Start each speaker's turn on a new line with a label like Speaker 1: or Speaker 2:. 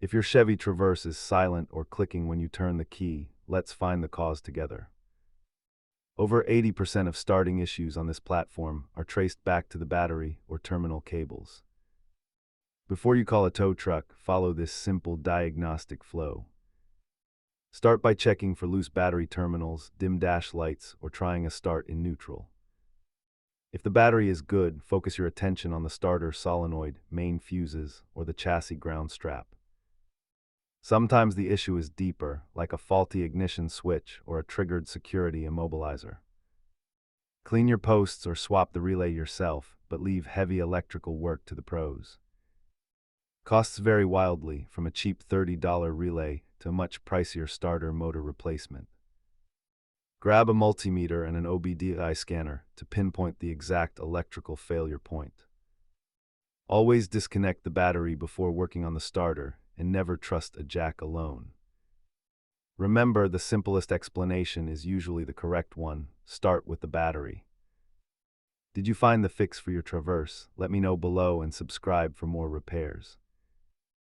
Speaker 1: If your Chevy Traverse is silent or clicking when you turn the key, let's find the cause together. Over 80% of starting issues on this platform are traced back to the battery or terminal cables. Before you call a tow truck, follow this simple diagnostic flow. Start by checking for loose battery terminals, dim dash lights, or trying a start in neutral. If the battery is good, focus your attention on the starter solenoid, main fuses, or the chassis ground strap. Sometimes the issue is deeper, like a faulty ignition switch or a triggered security immobilizer. Clean your posts or swap the relay yourself, but leave heavy electrical work to the pros. Costs vary wildly, from a cheap $30 relay to a much pricier starter motor replacement. Grab a multimeter and an OBDI scanner to pinpoint the exact electrical failure point. Always disconnect the battery before working on the starter, and never trust a jack alone. Remember, the simplest explanation is usually the correct one. Start with the battery. Did you find the fix for your Traverse? Let me know below and subscribe for more repairs.